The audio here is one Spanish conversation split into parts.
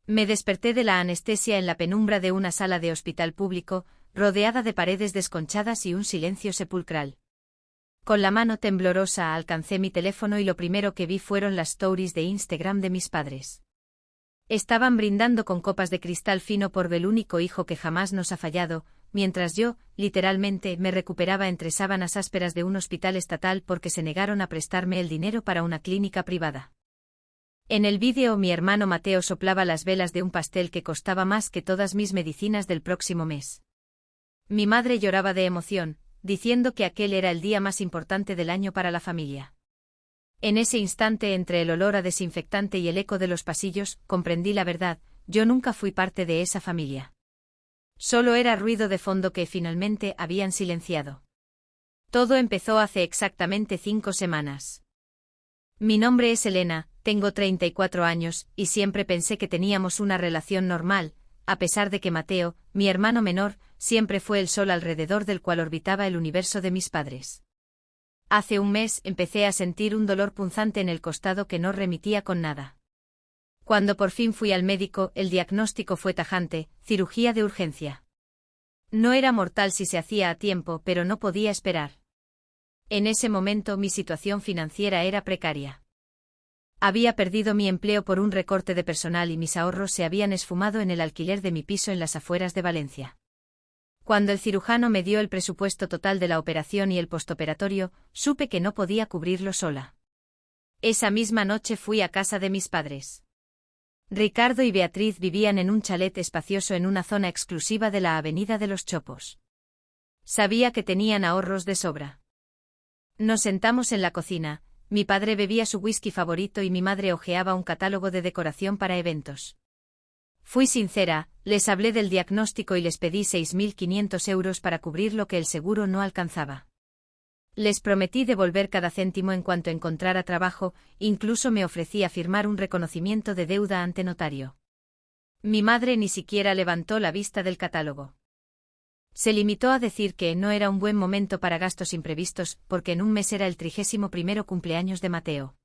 Me desperté de la anestesia en la penumbra de una sala de hospital público, rodeada de paredes desconchadas y un silencio sepulcral. Con la mano temblorosa alcancé mi teléfono y lo primero que vi fueron las stories de Instagram de mis padres. Estaban brindando con copas de cristal fino por el único hijo que jamás nos ha fallado, mientras yo, literalmente, me recuperaba entre sábanas ásperas de un hospital estatal porque se negaron a prestarme el dinero para una clínica privada. En el vídeo mi hermano Mateo soplaba las velas de un pastel que costaba más que todas mis medicinas del próximo mes. Mi madre lloraba de emoción, diciendo que aquel era el día más importante del año para la familia. En ese instante, entre el olor a desinfectante y el eco de los pasillos, comprendí la verdad: yo nunca fui parte de esa familia. Solo era ruido de fondo que finalmente habían silenciado. Todo empezó hace exactamente 5 semanas. Mi nombre es Elena, tengo 34 años, y siempre pensé que teníamos una relación normal, a pesar de que Mateo, mi hermano menor, siempre fue el sol alrededor del cual orbitaba el universo de mis padres. Hace un mes empecé a sentir un dolor punzante en el costado que no remitía con nada. Cuando por fin fui al médico, el diagnóstico fue tajante: cirugía de urgencia. No era mortal si se hacía a tiempo, pero no podía esperar. En ese momento mi situación financiera era precaria. Había perdido mi empleo por un recorte de personal y mis ahorros se habían esfumado en el alquiler de mi piso en las afueras de Valencia. Cuando el cirujano me dio el presupuesto total de la operación y el postoperatorio, supe que no podía cubrirlo sola. Esa misma noche fui a casa de mis padres. Ricardo y Beatriz vivían en un chalet espacioso en una zona exclusiva de la Avenida de los Chopos. Sabía que tenían ahorros de sobra. Nos sentamos en la cocina, mi padre bebía su whisky favorito y mi madre hojeaba un catálogo de decoración para eventos. Fui sincera, les hablé del diagnóstico y les pedí 6.500 euros para cubrir lo que el seguro no alcanzaba. Les prometí devolver cada céntimo en cuanto encontrara trabajo, incluso me ofrecí a firmar un reconocimiento de deuda ante notario. Mi madre ni siquiera levantó la vista del catálogo. Se limitó a decir que no era un buen momento para gastos imprevistos, porque en un mes era el 31º cumpleaños de Mateo.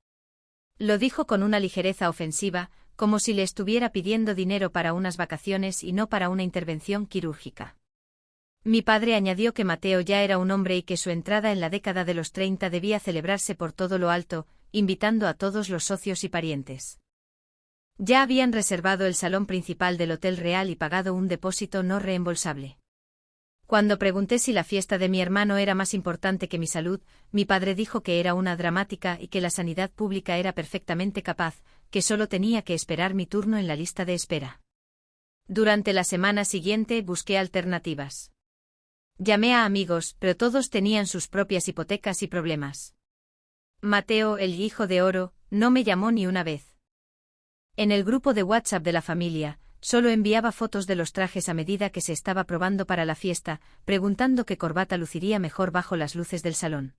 Lo dijo con una ligereza ofensiva, como si le estuviera pidiendo dinero para unas vacaciones y no para una intervención quirúrgica. Mi padre añadió que Mateo ya era un hombre y que su entrada en la década de los 30 debía celebrarse por todo lo alto, invitando a todos los socios y parientes. Ya habían reservado el salón principal del Hotel Real y pagado un depósito no reembolsable. Cuando pregunté si la fiesta de mi hermano era más importante que mi salud, mi padre dijo que era una dramática y que la sanidad pública era perfectamente capaz, que solo tenía que esperar mi turno en la lista de espera. Durante la semana siguiente busqué alternativas. Llamé a amigos, pero todos tenían sus propias hipotecas y problemas. Mateo, el hijo de oro, no me llamó ni una vez. En el grupo de WhatsApp de la familia, solo enviaba fotos de los trajes a medida que se estaba probando para la fiesta, preguntando qué corbata luciría mejor bajo las luces del salón.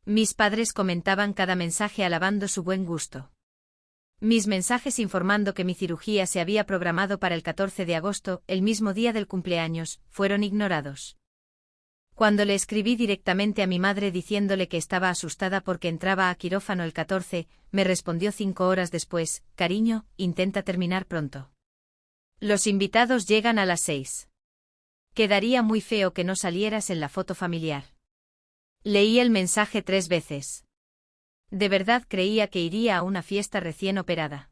Mis padres comentaban cada mensaje alabando su buen gusto. Mis mensajes informando que mi cirugía se había programado para el 14 de agosto, el mismo día del cumpleaños, fueron ignorados. Cuando le escribí directamente a mi madre diciéndole que estaba asustada porque entraba a quirófano el 14, me respondió 5 horas después: cariño, intenta terminar pronto. Los invitados llegan a las 6. Quedaría muy feo que no salieras en la foto familiar. Leí el mensaje 3 veces. De verdad creía que iría a una fiesta recién operada.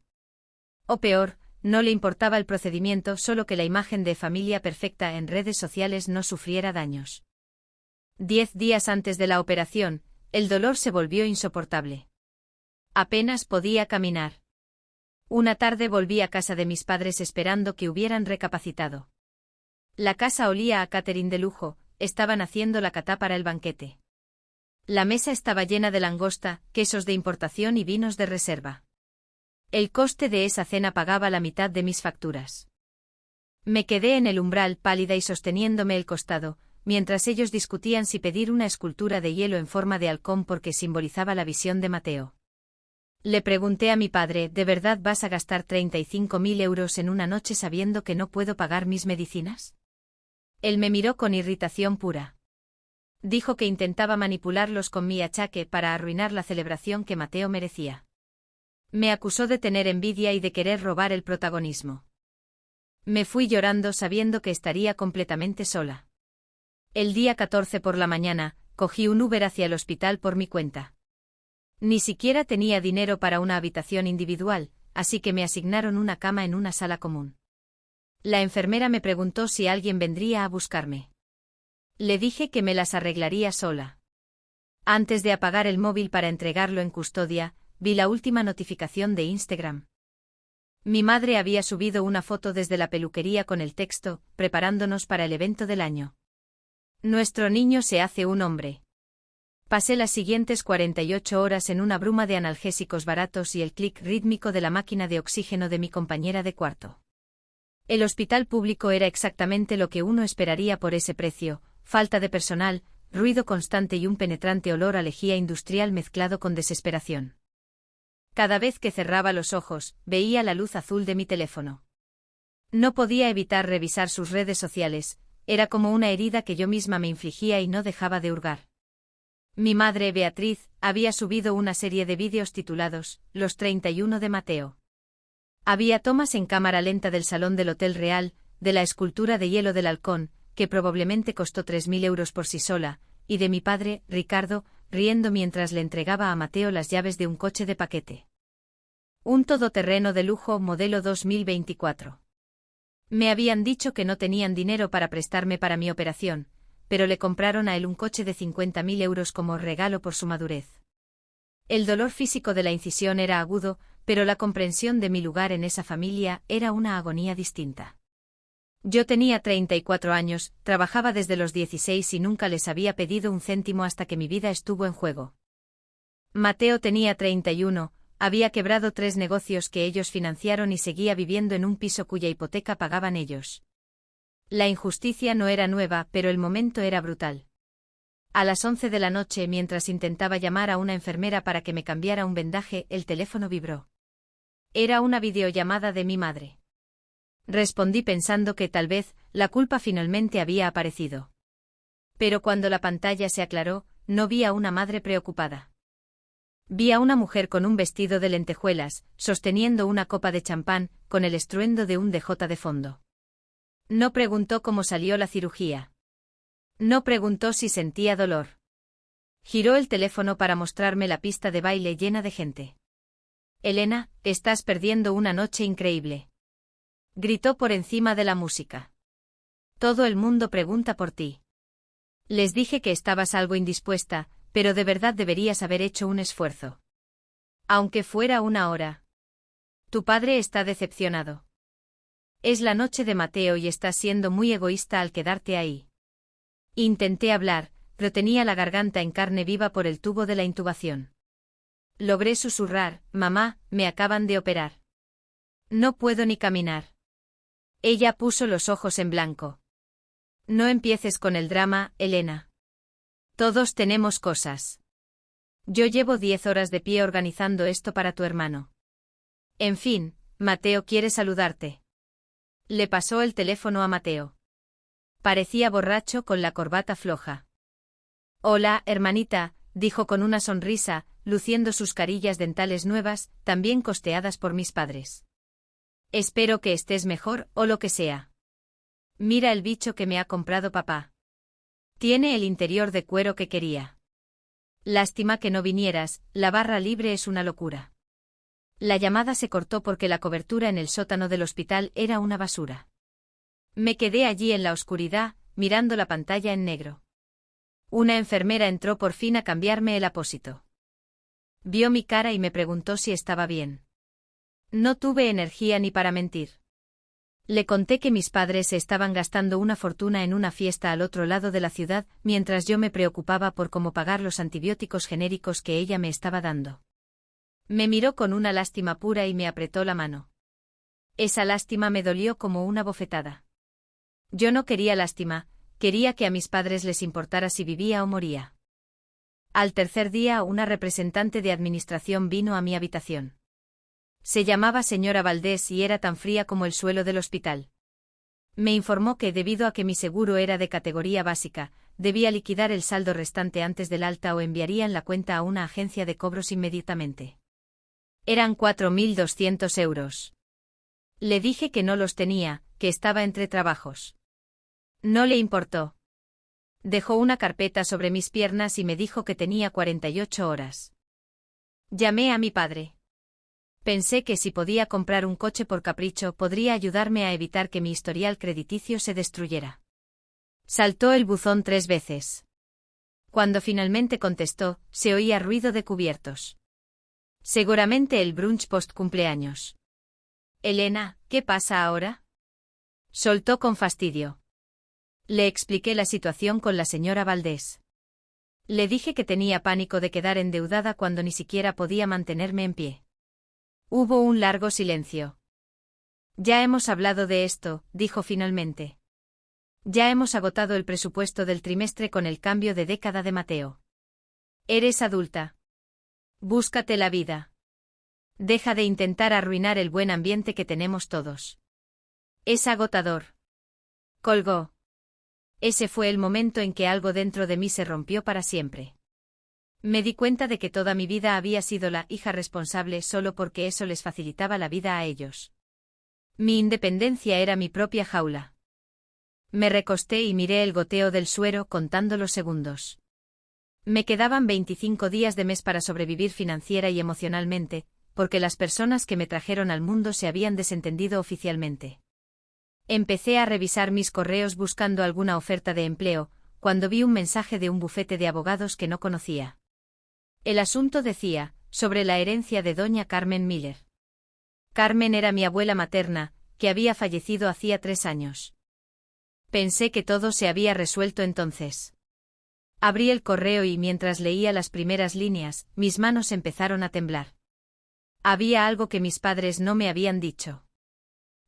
O peor, no le importaba el procedimiento, solo que la imagen de familia perfecta en redes sociales no sufriera daños. 10 días antes de la operación, el dolor se volvió insoportable. Apenas podía caminar. Una tarde volví a casa de mis padres esperando que hubieran recapacitado. La casa olía a catering de lujo, estaban haciendo la catá para el banquete. La mesa estaba llena de langosta, quesos de importación y vinos de reserva. El coste de esa cena pagaba la mitad de mis facturas. Me quedé en el umbral pálida y sosteniéndome el costado, mientras ellos discutían si pedir una escultura de hielo en forma de halcón porque simbolizaba la visión de Mateo. Le pregunté a mi padre: ¿de verdad vas a gastar 35.000 euros en una noche sabiendo que no puedo pagar mis medicinas? Él me miró con irritación pura. Dijo que intentaba manipularlos con mi achaque para arruinar la celebración que Mateo merecía. Me acusó de tener envidia y de querer robar el protagonismo. Me fui llorando sabiendo que estaría completamente sola. El día 14 por la mañana, cogí un Uber hacia el hospital por mi cuenta. Ni siquiera tenía dinero para una habitación individual, así que me asignaron una cama en una sala común. La enfermera me preguntó si alguien vendría a buscarme. Le dije que me las arreglaría sola. Antes de apagar el móvil para entregarlo en custodia, vi la última notificación de Instagram. Mi madre había subido una foto desde la peluquería con el texto, preparándonos para el evento del año. Nuestro niño se hace un hombre. Pasé las siguientes 48 horas en una bruma de analgésicos baratos y el clic rítmico de la máquina de oxígeno de mi compañera de cuarto. El hospital público era exactamente lo que uno esperaría por ese precio: falta de personal, ruido constante y un penetrante olor a lejía industrial mezclado con desesperación. Cada vez que cerraba los ojos, veía la luz azul de mi teléfono. No podía evitar revisar sus redes sociales, era como una herida que yo misma me infligía y no dejaba de hurgar. Mi madre, Beatriz, había subido una serie de vídeos titulados Los 31 de Mateo. Había tomas en cámara lenta del salón del Hotel Real, de la escultura de hielo del halcón, que probablemente costó 3.000 euros por sí sola, y de mi padre, Ricardo, riendo mientras le entregaba a Mateo las llaves de un coche de paquete. Un todoterreno de lujo modelo 2024. Me habían dicho que no tenían dinero para prestarme para mi operación, pero le compraron a él un coche de 50.000 euros como regalo por su madurez. El dolor físico de la incisión era agudo, pero la comprensión de mi lugar en esa familia era una agonía distinta. Yo tenía 34 años, trabajaba desde los 16 y nunca les había pedido un céntimo hasta que mi vida estuvo en juego. Mateo tenía 31, había quebrado 3 negocios que ellos financiaron y seguía viviendo en un piso cuya hipoteca pagaban ellos. La injusticia no era nueva, pero el momento era brutal. A las 11 de la noche, mientras intentaba llamar a una enfermera para que me cambiara un vendaje, el teléfono vibró. Era una videollamada de mi madre. Respondí pensando que tal vez la culpa finalmente había aparecido. Pero cuando la pantalla se aclaró, no vi a una madre preocupada. Vi a una mujer con un vestido de lentejuelas, sosteniendo una copa de champán, con el estruendo de un DJ de fondo. No preguntó cómo salió la cirugía. No preguntó si sentía dolor. Giró el teléfono para mostrarme la pista de baile llena de gente. Elena, estás perdiendo una noche increíble. Gritó por encima de la música. Todo el mundo pregunta por ti. Les dije que estabas algo indispuesta, pero de verdad deberías haber hecho un esfuerzo. Aunque fuera una hora. Tu padre está decepcionado. Es la noche de Mateo y estás siendo muy egoísta al quedarte ahí. Intenté hablar, pero tenía la garganta en carne viva por el tubo de la intubación. Logré susurrar: mamá, me acaban de operar. No puedo ni caminar. Ella puso los ojos en blanco. No empieces con el drama, Elena. Todos tenemos cosas. Yo llevo 10 horas de pie organizando esto para tu hermano. En fin, Mateo quiere saludarte. Le pasó el teléfono a Mateo. Parecía borracho con la corbata floja. Hola, hermanita, dijo con una sonrisa, luciendo sus carillas dentales nuevas, también costeadas por mis padres. Espero que estés mejor, o lo que sea. Mira el bicho que me ha comprado papá. Tiene el interior de cuero que quería. Lástima que no vinieras, la barra libre es una locura. La llamada se cortó porque la cobertura en el sótano del hospital era una basura. Me quedé allí en la oscuridad, mirando la pantalla en negro. Una enfermera entró por fin a cambiarme el apósito. Vio mi cara y me preguntó si estaba bien. No tuve energía ni para mentir. Le conté que mis padres se estaban gastando una fortuna en una fiesta al otro lado de la ciudad, mientras yo me preocupaba por cómo pagar los antibióticos genéricos que ella me estaba dando. Me miró con una lástima pura y me apretó la mano. Esa lástima me dolió como una bofetada. Yo no quería lástima, quería que a mis padres les importara si vivía o moría. Al tercer día, una representante de administración vino a mi habitación. Se llamaba señora Valdés y era tan fría como el suelo del hospital. Me informó que debido a que mi seguro era de categoría básica, debía liquidar el saldo restante antes del alta o enviarían la cuenta a una agencia de cobros inmediatamente. Eran 4.200 euros. Le dije que no los tenía, que estaba entre trabajos. No le importó. Dejó una carpeta sobre mis piernas y me dijo que tenía 48 horas. Llamé a mi padre. Pensé que si podía comprar un coche por capricho podría ayudarme a evitar que mi historial crediticio se destruyera. Saltó el buzón 3 veces. Cuando finalmente contestó, se oía ruido de cubiertos. Seguramente el brunch post cumpleaños. Elena, ¿qué pasa ahora? Soltó con fastidio. Le expliqué la situación con la señora Valdés. Le dije que tenía pánico de quedar endeudada cuando ni siquiera podía mantenerme en pie. Hubo un largo silencio. Ya hemos hablado de esto, dijo finalmente. Ya hemos agotado el presupuesto del trimestre con el cambio de década de Mateo. Eres adulta. Búscate la vida. Deja de intentar arruinar el buen ambiente que tenemos todos. Es agotador. Colgó. Ese fue el momento en que algo dentro de mí se rompió para siempre. Me di cuenta de que toda mi vida había sido la hija responsable solo porque eso les facilitaba la vida a ellos. Mi independencia era mi propia jaula. Me recosté y miré el goteo del suero contando los segundos. Me quedaban 25 días de mes para sobrevivir financiera y emocionalmente, porque las personas que me trajeron al mundo se habían desentendido oficialmente. Empecé a revisar mis correos buscando alguna oferta de empleo, cuando vi un mensaje de un bufete de abogados que no conocía. El asunto decía, sobre la herencia de doña Carmen Miller. Carmen era mi abuela materna, que había fallecido hacía 3 años. Pensé que todo se había resuelto entonces. Abrí el correo y mientras leía las primeras líneas, mis manos empezaron a temblar. Había algo que mis padres no me habían dicho.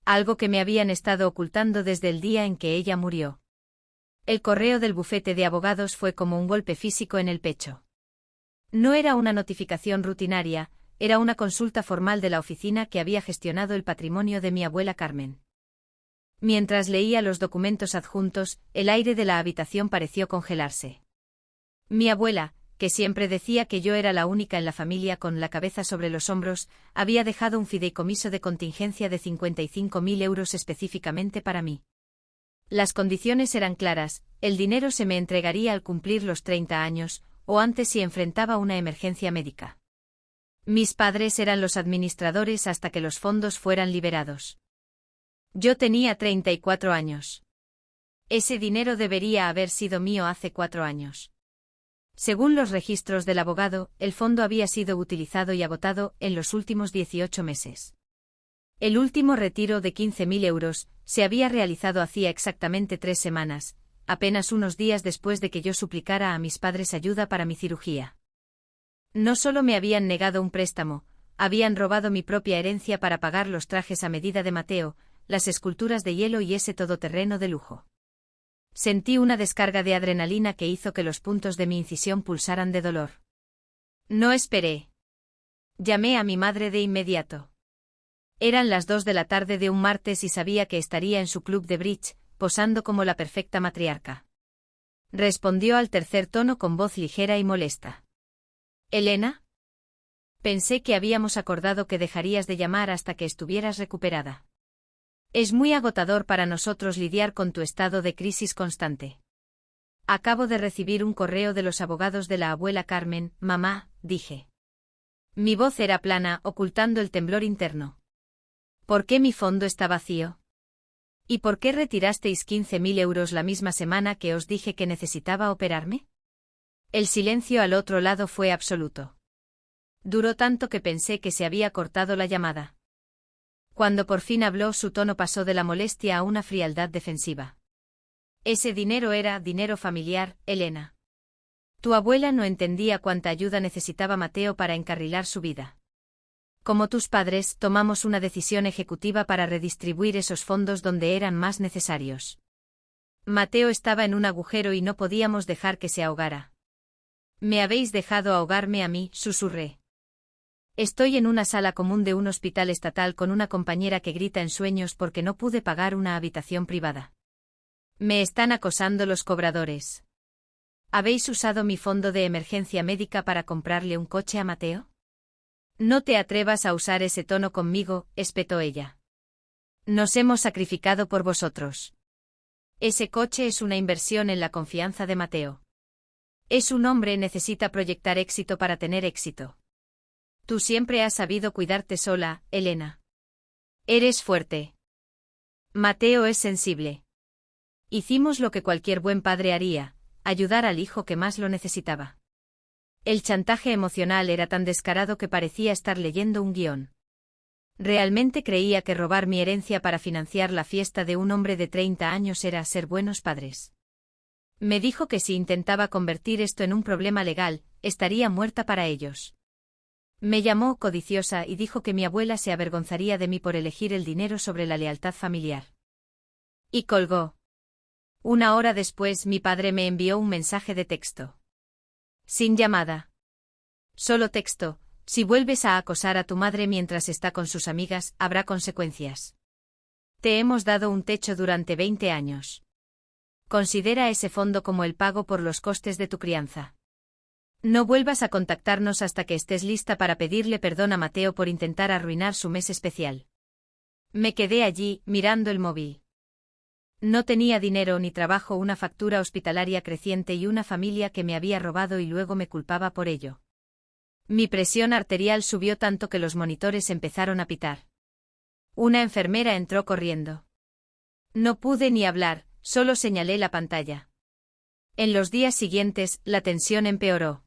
Algo que me habían estado ocultando desde el día en que ella murió. El correo del bufete de abogados fue como un golpe físico en el pecho. No era una notificación rutinaria, era una consulta formal de la oficina que había gestionado el patrimonio de mi abuela Carmen. Mientras leía los documentos adjuntos, el aire de la habitación pareció congelarse. Mi abuela, que siempre decía que yo era la única en la familia con la cabeza sobre los hombros, había dejado un fideicomiso de contingencia de 55.000 euros específicamente para mí. Las condiciones eran claras, el dinero se me entregaría al cumplir los 30 años, o antes si enfrentaba una emergencia médica. Mis padres eran los administradores hasta que los fondos fueran liberados. Yo tenía 34 años. Ese dinero debería haber sido mío hace 4 años. Según los registros del abogado, el fondo había sido utilizado y agotado en los últimos 18 meses. El último retiro de 15.000 euros se había realizado hacía exactamente 3 semanas, apenas unos días después de que yo suplicara a mis padres ayuda para mi cirugía. No solo me habían negado un préstamo, habían robado mi propia herencia para pagar los trajes a medida de Mateo, las esculturas de hielo y ese todoterreno de lujo. Sentí una descarga de adrenalina que hizo que los puntos de mi incisión pulsaran de dolor. No esperé. Llamé a mi madre de inmediato. Eran las 2 de la tarde de un martes y sabía que estaría en su club de bridge, posando como la perfecta matriarca. Respondió al tercer tono con voz ligera y molesta. ¿Elena? Pensé que habíamos acordado que dejarías de llamar hasta que estuvieras recuperada. Es muy agotador para nosotros lidiar con tu estado de crisis constante. Acabo de recibir un correo de los abogados de la abuela Carmen, mamá, dije. Mi voz era plana, ocultando el temblor interno. ¿Por qué mi fondo está vacío? ¿Y por qué retirasteis 15.000 euros la misma semana que os dije que necesitaba operarme? El silencio al otro lado fue absoluto. Duró tanto que pensé que se había cortado la llamada. Cuando por fin habló, su tono pasó de la molestia a una frialdad defensiva. Ese dinero era dinero familiar, Elena. Tu abuela no entendía cuánta ayuda necesitaba Mateo para encarrilar su vida. Como tus padres, tomamos una decisión ejecutiva para redistribuir esos fondos donde eran más necesarios. Mateo estaba en un agujero y no podíamos dejar que se ahogara. Me habéis dejado ahogarme a mí, susurré. Estoy en una sala común de un hospital estatal con una compañera que grita en sueños porque no pude pagar una habitación privada. Me están acosando los cobradores. ¿Habéis usado mi fondo de emergencia médica para comprarle un coche a Mateo? No te atrevas a usar ese tono conmigo, espetó ella. Nos hemos sacrificado por vosotros. Ese coche es una inversión en la confianza de Mateo. Es un hombre, necesita proyectar éxito para tener éxito. Tú siempre has sabido cuidarte sola, Elena. Eres fuerte. Mateo es sensible. Hicimos lo que cualquier buen padre haría, ayudar al hijo que más lo necesitaba. El chantaje emocional era tan descarado que parecía estar leyendo un guión. Realmente creía que robar mi herencia para financiar la fiesta de un hombre de 30 años era ser buenos padres. Me dijo que si intentaba convertir esto en un problema legal, estaría muerta para ellos. Me llamó codiciosa y dijo que mi abuela se avergonzaría de mí por elegir el dinero sobre la lealtad familiar. Y colgó. Una hora después mi padre me envió un mensaje de texto. Sin llamada. Solo texto: si vuelves a acosar a tu madre mientras está con sus amigas, habrá consecuencias. Te hemos dado un techo durante 20 años. Considera ese fondo como el pago por los costes de tu crianza. No vuelvas a contactarnos hasta que estés lista para pedirle perdón a Mateo por intentar arruinar su mes especial. Me quedé allí, mirando el móvil. No tenía dinero ni trabajo, una factura hospitalaria creciente y una familia que me había robado y luego me culpaba por ello. Mi presión arterial subió tanto que los monitores empezaron a pitar. Una enfermera entró corriendo. No pude ni hablar, solo señalé la pantalla. En los días siguientes, la tensión empeoró.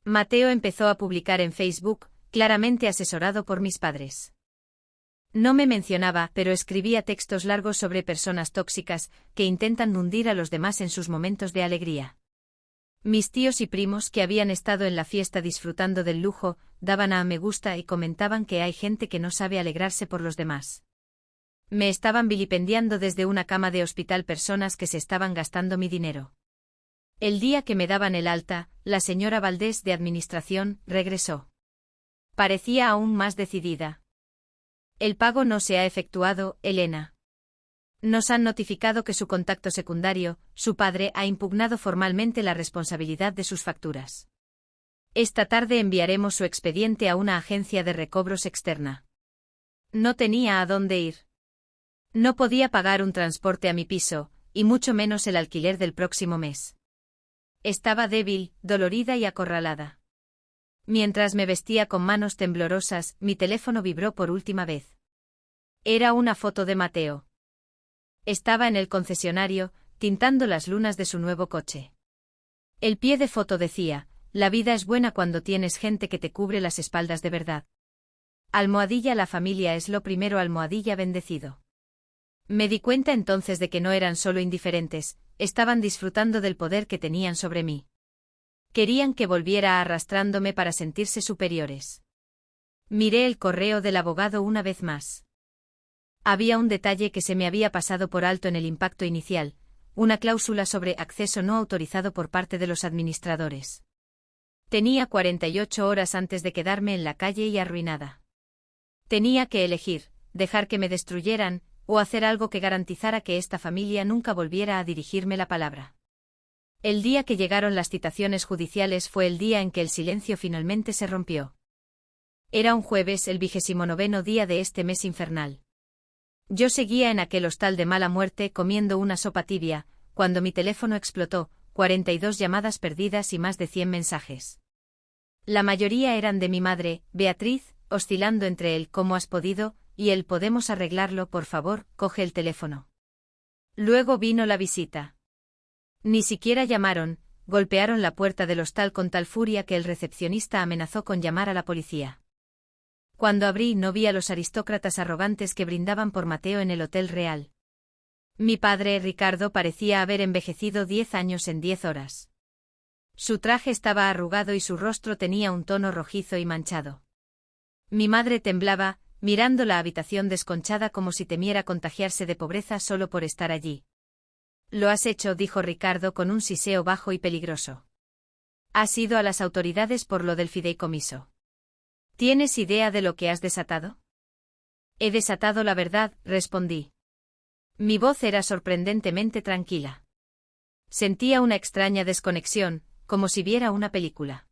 Mateo empezó a publicar en Facebook, claramente asesorado por mis padres. No me mencionaba, pero escribía textos largos sobre personas tóxicas, que intentan hundir a los demás en sus momentos de alegría. Mis tíos y primos, que habían estado en la fiesta disfrutando del lujo, daban a me gusta y comentaban que hay gente que no sabe alegrarse por los demás. Me estaban vilipendiando desde una cama de hospital personas que se estaban gastando mi dinero. El día que me daban el alta, la señora Valdés de Administración regresó. Parecía aún más decidida. El pago no se ha efectuado, Elena. Nos han notificado que su contacto secundario, su padre, ha impugnado formalmente la responsabilidad de sus facturas. Esta tarde enviaremos su expediente a una agencia de recobros externa. No tenía a dónde ir. No podía pagar un transporte a mi piso, y mucho menos el alquiler del próximo mes. Estaba débil, dolorida y acorralada. Mientras me vestía con manos temblorosas, mi teléfono vibró por última vez. Era una foto de Mateo. Estaba en el concesionario, tintando las lunas de su nuevo coche. El pie de foto decía: la vida es buena cuando tienes gente que te cubre las espaldas de verdad. Almohadilla, la familia es lo primero, almohadilla, bendecido. Me di cuenta entonces de que no eran solo indiferentes, estaban disfrutando del poder que tenían sobre mí. Querían que volviera arrastrándome para sentirse superiores. Miré el correo del abogado una vez más. Había un detalle que se me había pasado por alto en el impacto inicial, una cláusula sobre acceso no autorizado por parte de los administradores. Tenía 48 horas antes de quedarme en la calle y arruinada. Tenía que elegir, dejar que me destruyeran, o hacer algo que garantizara que esta familia nunca volviera a dirigirme la palabra. El día que llegaron las citaciones judiciales fue el día en que el silencio finalmente se rompió. Era un jueves, el 29º día de este mes infernal. Yo seguía en aquel hostal de mala muerte comiendo una sopa tibia, cuando mi teléfono explotó, 42 llamadas perdidas y más de 100 mensajes. La mayoría eran de mi madre, Beatriz, oscilando entre el «¿cómo has podido?» y el «¿podemos arreglarlo, por favor, coge el teléfono?». Luego vino la visita. Ni siquiera llamaron, golpearon la puerta del hostal con tal furia que el recepcionista amenazó con llamar a la policía. Cuando abrí no vi a los aristócratas arrogantes que brindaban por Mateo en el Hotel Real. Mi padre, Ricardo, parecía haber envejecido 10 años en 10 horas. Su traje estaba arrugado y su rostro tenía un tono rojizo y manchado. Mi madre temblaba, mirando la habitación desconchada como si temiera contagiarse de pobreza solo por estar allí. «Lo has hecho», dijo Ricardo con un siseo bajo y peligroso. «Has ido a las autoridades por lo del fideicomiso. ¿Tienes idea de lo que has desatado?» «He desatado la verdad», respondí. Mi voz era sorprendentemente tranquila. Sentía una extraña desconexión, como si viera una película.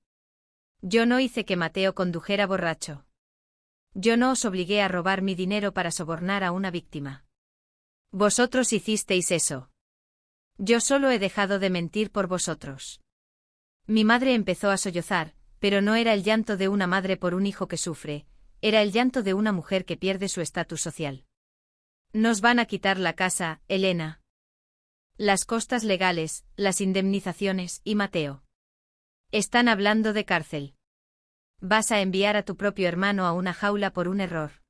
Yo no hice que Mateo condujera borracho. Yo no os obligué a robar mi dinero para sobornar a una víctima. Vosotros hicisteis eso. Yo solo he dejado de mentir por vosotros. Mi madre empezó a sollozar, pero no era el llanto de una madre por un hijo que sufre, era el llanto de una mujer que pierde su estatus social. Nos van a quitar la casa, Elena. Las costas legales, las indemnizaciones y Mateo. Están hablando de cárcel. Vas a enviar a tu propio hermano a una jaula por un error.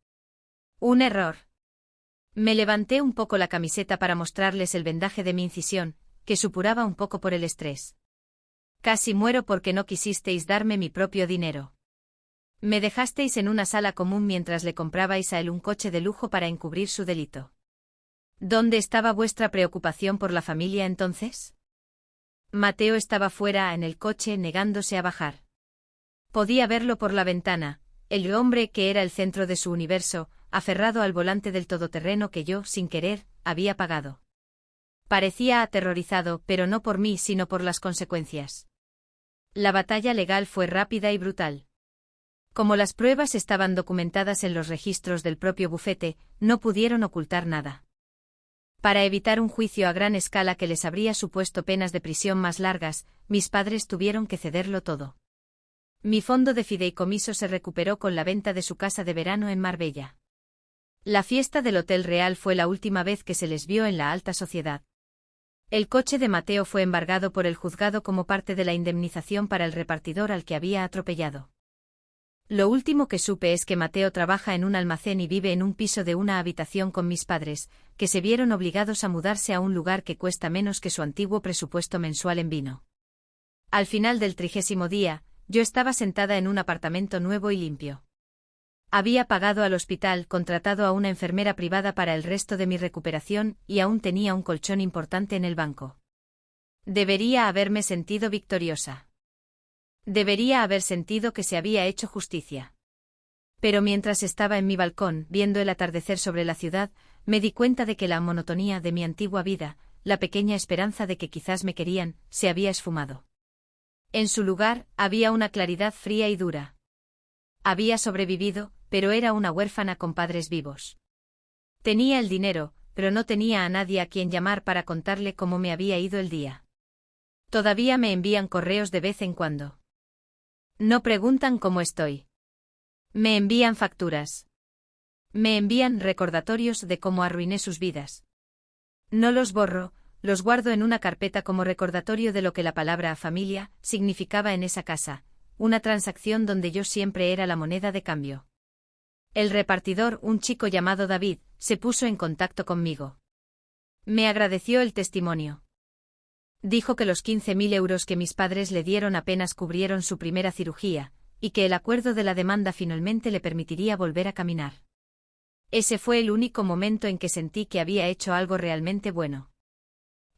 Un error. Me levanté un poco la camiseta para mostrarles el vendaje de mi incisión, que supuraba un poco por el estrés. Casi muero porque no quisisteis darme mi propio dinero. Me dejasteis en una sala común mientras le comprabais a él un coche de lujo para encubrir su delito. ¿Dónde estaba vuestra preocupación por la familia entonces? Mateo estaba fuera en el coche negándose a bajar. Podía verlo por la ventana, el hombre que era el centro de su universo, aferrado al volante del todoterreno que yo, sin querer, había pagado. Parecía aterrorizado, pero no por mí sino por las consecuencias. La batalla legal fue rápida y brutal. Como las pruebas estaban documentadas en los registros del propio bufete, no pudieron ocultar nada. Para evitar un juicio a gran escala que les habría supuesto penas de prisión más largas, mis padres tuvieron que cederlo todo. Mi fondo de fideicomiso se recuperó con la venta de su casa de verano en Marbella. La fiesta del Hotel Real fue la última vez que se les vio en la alta sociedad. El coche de Mateo fue embargado por el juzgado como parte de la indemnización para el repartidor al que había atropellado. Lo último que supe es que Mateo trabaja en un almacén y vive en un piso de una habitación con mis padres, que se vieron obligados a mudarse a un lugar que cuesta menos que su antiguo presupuesto mensual en vino. Al final del 30º día, yo estaba sentada en un apartamento nuevo y limpio. Había pagado al hospital, contratado a una enfermera privada para el resto de mi recuperación y aún tenía un colchón importante en el banco. Debería haberme sentido victoriosa. Debería haber sentido que se había hecho justicia. Pero mientras estaba en mi balcón, viendo el atardecer sobre la ciudad, me di cuenta de que la monotonía de mi antigua vida, la pequeña esperanza de que quizás me querían, se había esfumado. En su lugar, había una claridad fría y dura. Había sobrevivido, pero era una huérfana con padres vivos. Tenía el dinero, pero no tenía a nadie a quien llamar para contarle cómo me había ido el día. Todavía me envían correos de vez en cuando. No preguntan cómo estoy. Me envían facturas. Me envían recordatorios de cómo arruiné sus vidas. No los borro, los guardo en una carpeta como recordatorio de lo que la palabra familia significaba en esa casa, una transacción donde yo siempre era la moneda de cambio. El repartidor, un chico llamado David, se puso en contacto conmigo. Me agradeció el testimonio. Dijo que los 15.000 euros que mis padres le dieron apenas cubrieron su primera cirugía, y que el acuerdo de la demanda finalmente le permitiría volver a caminar. Ese fue el único momento en que sentí que había hecho algo realmente bueno.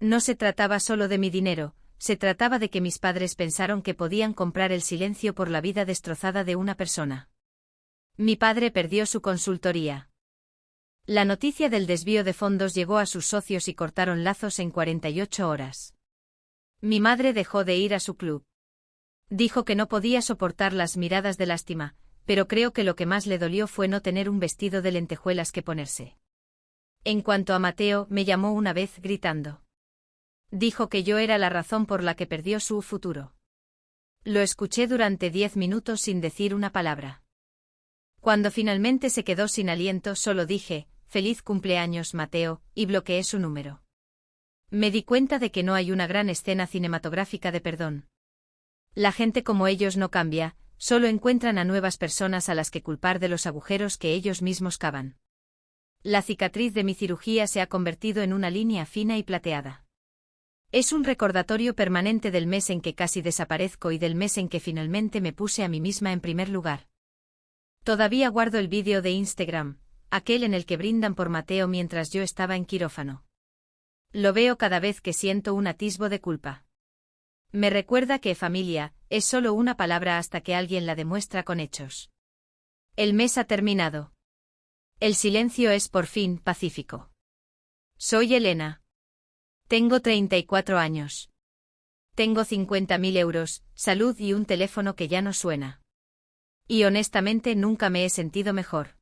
No se trataba solo de mi dinero, se trataba de que mis padres pensaron que podían comprar el silencio por la vida destrozada de una persona. Mi padre perdió su consultoría. La noticia del desvío de fondos llegó a sus socios y cortaron lazos en 48 horas. Mi madre dejó de ir a su club. Dijo que no podía soportar las miradas de lástima, pero creo que lo que más le dolió fue no tener un vestido de lentejuelas que ponerse. En cuanto a Mateo, me llamó una vez gritando. Dijo que yo era la razón por la que perdió su futuro. Lo escuché durante 10 minutos sin decir una palabra. Cuando finalmente se quedó sin aliento, solo dije, «Feliz cumpleaños, Mateo», y bloqueé su número. Me di cuenta de que no hay una gran escena cinematográfica de perdón. La gente como ellos no cambia, solo encuentran a nuevas personas a las que culpar de los agujeros que ellos mismos cavan. La cicatriz de mi cirugía se ha convertido en una línea fina y plateada. Es un recordatorio permanente del mes en que casi desaparezco y del mes en que finalmente me puse a mí misma en primer lugar. Todavía guardo el vídeo de Instagram, aquel en el que brindan por Mateo mientras yo estaba en quirófano. Lo veo cada vez que siento un atisbo de culpa. Me recuerda que familia es solo una palabra hasta que alguien la demuestra con hechos. El mes ha terminado. El silencio es por fin pacífico. Soy Elena. Tengo 34 años. Tengo 50.000 euros, salud y un teléfono que ya no suena. Y honestamente nunca me he sentido mejor.